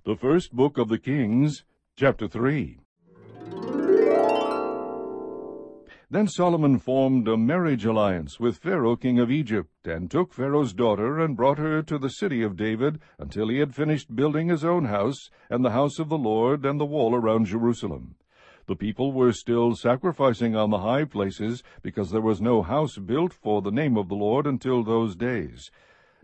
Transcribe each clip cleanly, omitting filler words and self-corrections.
The First Book of the Kings, chapter 3. Then Solomon formed a marriage alliance with Pharaoh king of Egypt, and took Pharaoh's daughter, and brought her to the city of David, until he had finished building his own house, and the house of the Lord, and the wall around Jerusalem. The people were still sacrificing on the high places, because there was no house built for the name of the Lord until those days.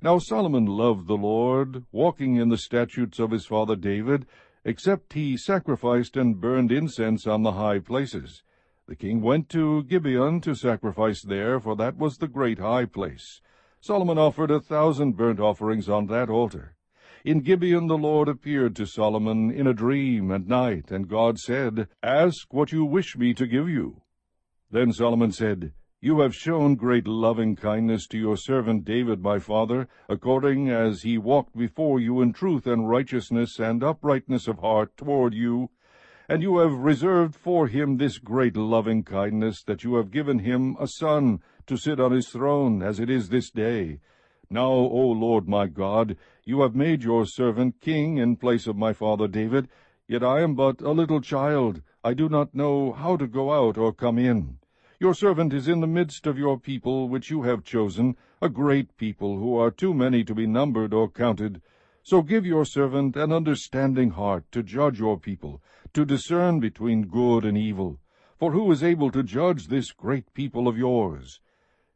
Now Solomon loved the Lord, walking in the statutes of his father David, except he sacrificed and burned incense on the high places. The king went to Gibeon to sacrifice there, for that was the great high place. Solomon offered 1,000 burnt offerings on that altar. In Gibeon the Lord appeared to Solomon in a dream at night, and God said, "Ask what you wish me to give you." Then Solomon said, "You have shown great loving kindness to your servant David my father, according as he walked before you in truth and righteousness and uprightness of heart toward you. And you have reserved for him this great loving kindness, that you have given him a son to sit on his throne, as it is this day. Now, O Lord my God, you have made your servant king in place of my father David, yet I am but a little child. I do not know how to go out or come in. Your servant is in the midst of your people which you have chosen, a great people, who are too many to be numbered or counted. So give your servant an understanding heart to judge your people, to discern between good and evil. For who is able to judge this great people of yours?"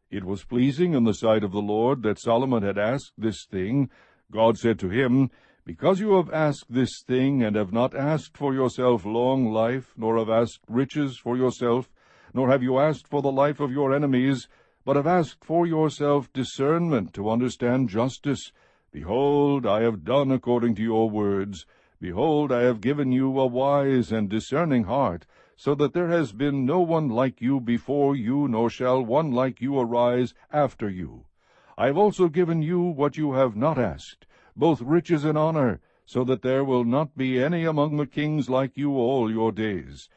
It was pleasing in the sight of the Lord that Solomon had asked this thing. God said to him, "Because you have asked this thing, and have not asked for yourself long life, nor have asked riches for yourself, nor have you asked for the life of your enemies, but have asked for yourself discernment to understand justice, behold, I have done according to your words. Behold, I have given you a wise and discerning heart, so that there has been no one like you before you, nor shall one like you arise after you. I have also given you what you have not asked, both riches and honor, so that there will not be any among the kings like you all your days.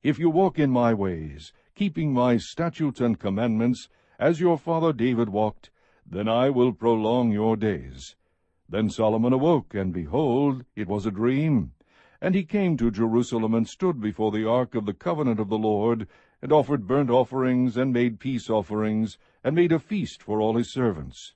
If you walk in my ways, keeping my statutes and commandments, as your father David walked, then I will prolong your days." Then Solomon awoke, and behold, it was a dream. And he came to Jerusalem, and stood before the ark of the covenant of the Lord, and offered burnt offerings, and made peace offerings, and made a feast for all his servants.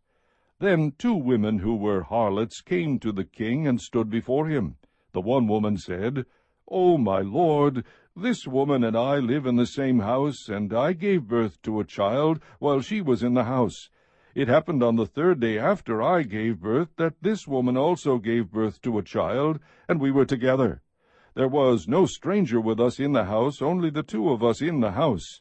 Then 2 women who were harlots came to the king, and stood before him. The one woman said, "O my lord, this woman and I live in the same house, and I gave birth to a child while she was in the house. It happened on the 3rd day after I gave birth that this woman also gave birth to a child, and we were together. There was no stranger with us in the house, only the 2 of us in the house.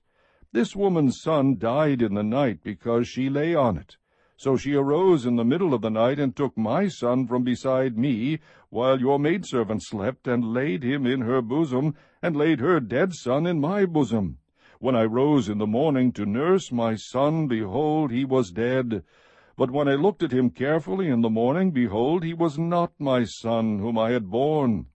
This woman's son died in the night because she lay on it. So she arose in the middle of the night and took my son from beside me, while your maidservant slept, and laid him in her bosom, and laid her dead son in my bosom. When I rose in the morning to nurse my son, behold, he was dead. But when I looked at him carefully in the morning, behold, he was not my son whom I had borne."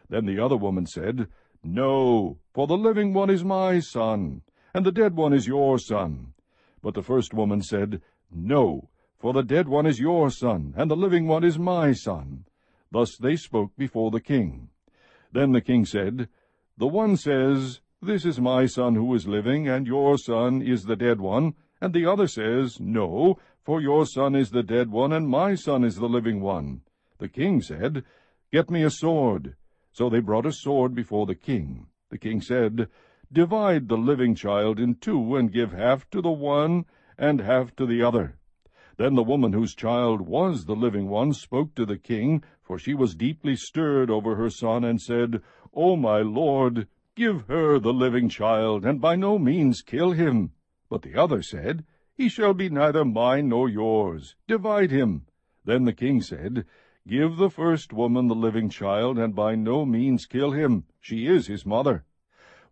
Then the other woman said, "No, for the living one is my son, and the dead one is your son." But the first woman said, "No, for the dead one is your son, and the living one is my son." Thus they spoke before the king. Then the king said, "The one says, 'This is my son who is living, and your son is the dead one,' and the other says, 'No, for your son is the dead one, and my son is the living one.'" The king said, "Get me a sword." So they brought a sword before the king. The king said, "Divide the living child in 2, and give half to the one and half to the other." Then the woman whose child was the living one spoke to the king, for she was deeply stirred over her son, and said, "O my lord, give her the living child, and by no means kill him." But the other said, "He shall be neither mine nor yours. Divide him." Then the king said, "Give the first woman the living child, and by no means kill him. She is his mother."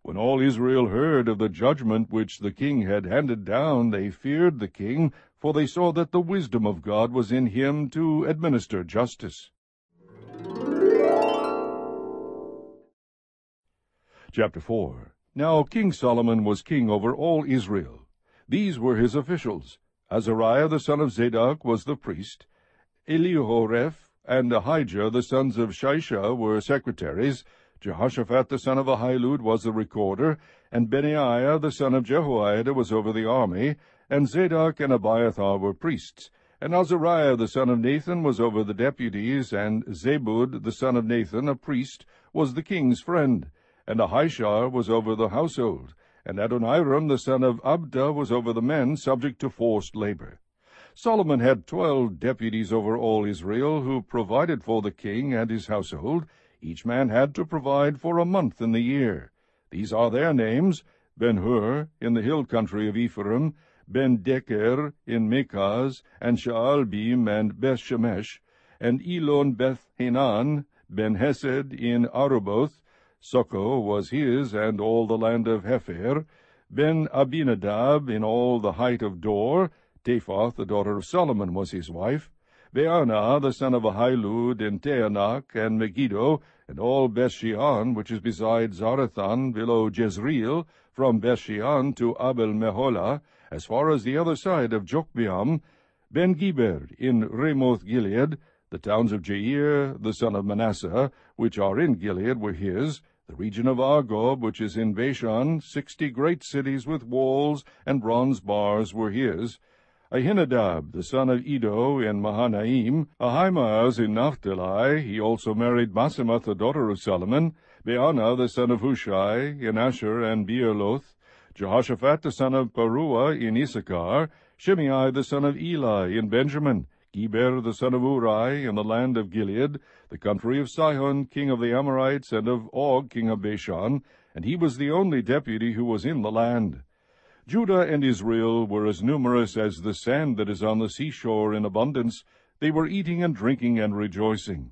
When all Israel heard of the judgment which the king had handed down, they feared the king, for they saw that the wisdom of God was in him to administer justice. Chapter 4. Now King Solomon was king over all Israel. These were his officials. Azariah the son of Zadok was the priest. Elihoreph and Ahijah the sons of Shisha were secretaries. Jehoshaphat the son of Ahilud was the recorder, and Benaiah the son of Jehoiada was over the army, and Zadok and Abiathar were priests. And Azariah the son of Nathan was over the deputies, and Zabud the son of Nathan, a priest, was the king's friend. And Ahishar was over the household, and Adoniram the son of Abda was over the men subject to forced labor. Solomon had 12 deputies over all Israel, who provided for the king and his household. Each man had to provide for a month in the year. These are their names: Ben-Hur in the hill country of Ephraim, Ben-Deker in Mekaz, and Shaalbim and Beth-Shemesh, and Elon Beth-Hanan, Ben-Hesed in Aruboth. Socho was his, and all the land of Hepher. Ben-Abinadab in all the height of Dor. Taphath, the daughter of Solomon, was his wife. Baanah, the son of Ahilud, in Teanach, and Megiddo, and all Bethshean, which is beside Zarethan, below Jezreel, from Bethshean to Abel-Meholah, as far as the other side of Jokbeam. Ben-Geber in Ramoth-Gilead. The towns of Jair, the son of Manasseh, which are in Gilead, were his. The region of Argob, which is in Bashan, 60 great cities with walls and bronze bars, were his. Ahinadab, the son of Iddo, in Mahanaim. Ahimaaz in Naphtali. He also married Basemath, the daughter of Solomon. Baanah, the son of Hushai, in Asher and Bealoth. Jehoshaphat, the son of Paruah, in Issachar. Shimei, the son of Eli, in Benjamin. Geber, the son of Uri, in the land of Gilead, the country of Sihon, king of the Amorites, and of Og, king of Bashan, and he was the only deputy who was in the land. Judah and Israel were as numerous as the sand that is on the seashore in abundance. They were eating and drinking and rejoicing.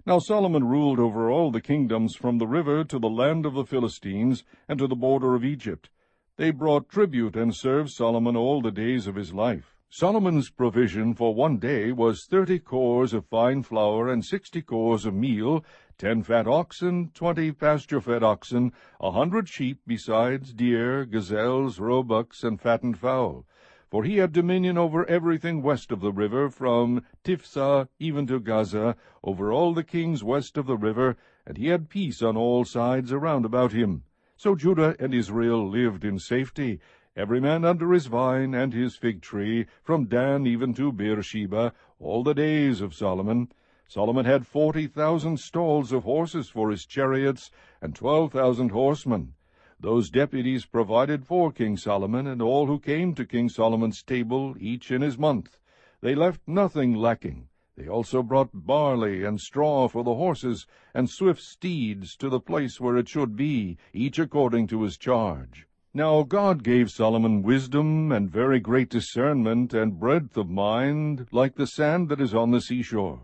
Now Solomon ruled over all the kingdoms from the river to the land of the Philistines and to the border of Egypt. They brought tribute and served Solomon all the days of his life. Solomon's provision for one day was 30 cors of fine flour and 60 cors of meal, 10 fat oxen, 20 pasture-fed oxen, 100 sheep, besides deer, gazelles, roebucks, and fattened fowl. For he had dominion over everything west of the river, from Tiphsah even to Gaza, over all the kings west of the river, and he had peace on all sides around about him. So Judah and Israel lived in safety, every man under his vine and his fig tree, from Dan even to Beersheba, all the days of Solomon. Solomon had 40,000 stalls of horses for his chariots, and 12,000 horsemen. Those deputies provided for King Solomon, and all who came to King Solomon's table, each in his month. They left nothing lacking. They also brought barley and straw for the horses, and swift steeds to the place where it should be, each according to his charge. Now God gave Solomon wisdom and very great discernment and breadth of mind, like the sand that is on the seashore.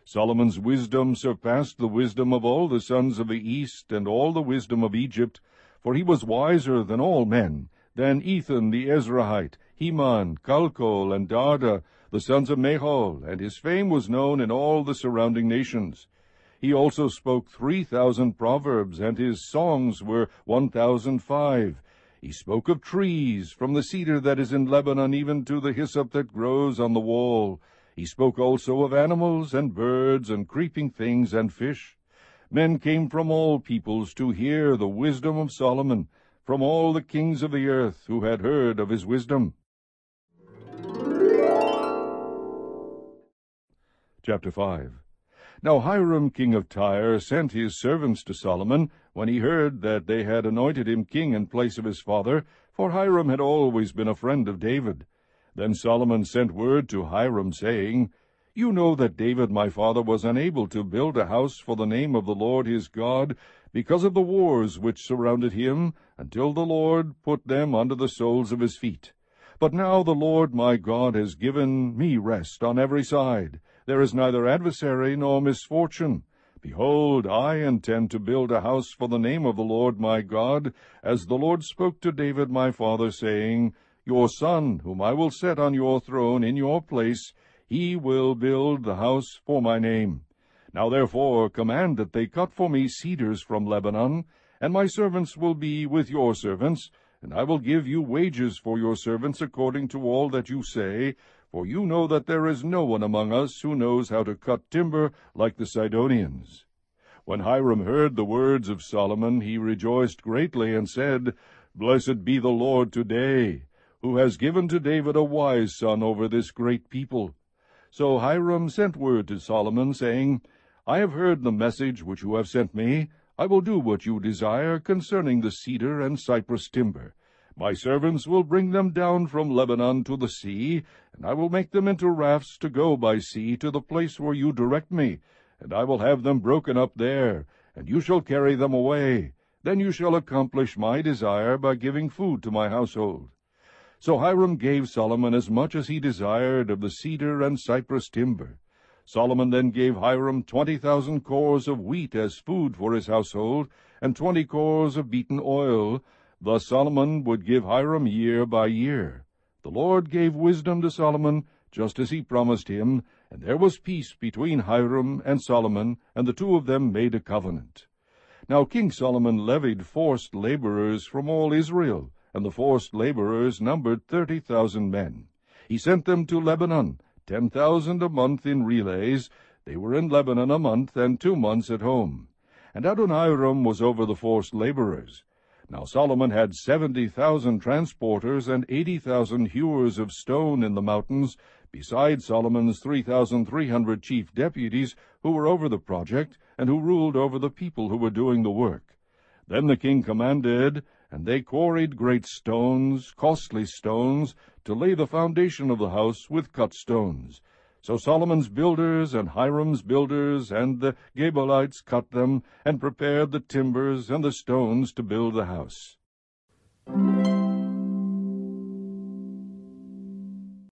Solomon's wisdom surpassed the wisdom of all the sons of the east and all the wisdom of Egypt, for he was wiser than all men, than Ethan the Ezrahite, Heman, Calcol, and Darda, the sons of Mahol, and his fame was known in all the surrounding nations. He also spoke 3,000 proverbs, and his songs were 1,005. He spoke of trees, from the cedar that is in Lebanon even to the hyssop that grows on the wall. He spoke also of animals and birds and creeping things and fish. Men came from all peoples to hear the wisdom of Solomon, from all the kings of the earth who had heard of his wisdom. Chapter 5. Now Hiram king of Tyre sent his servants to Solomon, when he heard that they had anointed him king in place of his father, for Hiram had always been a friend of David. Then Solomon sent word to Hiram, saying, You know that David my father was unable to build a house for the name of the Lord his God, because of the wars which surrounded him, until the Lord put them under the soles of his feet. But now the Lord my God has given me rest on every side. There is neither adversary nor misfortune. Behold, I intend to build a house for the name of the Lord my God, as the Lord spoke to David my father, saying, Your son, whom I will set on your throne in your place, he will build the house for my name. Now therefore command that they cut for me cedars from Lebanon, and my servants will be with your servants, and I will give you wages for your servants according to all that you say, for you know that there is no one among us who knows how to cut timber like the Sidonians." When Hiram heard the words of Solomon, he rejoiced greatly, and said, "Blessed be the Lord today, who has given to David a wise son over this great people." So Hiram sent word to Solomon, saying, "I have heard the message which you have sent me. I will do what you desire concerning the cedar and cypress timber. My servants will bring them down from Lebanon to the sea, and I will make them into rafts to go by sea to the place where you direct me, and I will have them broken up there, and you shall carry them away. Then you shall accomplish my desire by giving food to my household." So Hiram gave Solomon as much as he desired of the cedar and cypress timber. Solomon then gave Hiram 20,000 cores of wheat as food for his household, and 20 cores of beaten oil. Thus Solomon would give Hiram year by year. The Lord gave wisdom to Solomon, just as he promised him, and there was peace between Hiram and Solomon, and the two of them made a covenant. Now King Solomon levied forced laborers from all Israel, and the forced laborers numbered 30,000 men. He sent them to Lebanon, 10,000 a month in relays. They were in Lebanon a month, and 2 months at home. And Adoniram was over the forced laborers. Now Solomon had 70,000 transporters and 80,000 hewers of stone in the mountains, besides Solomon's 3,300 chief deputies who were over the project, and who ruled over the people who were doing the work. Then the king commanded, and they quarried great stones, costly stones, to lay the foundation of the house with cut stones. So Solomon's builders and Hiram's builders and the Gebalites cut them, and prepared the timbers and the stones to build the house.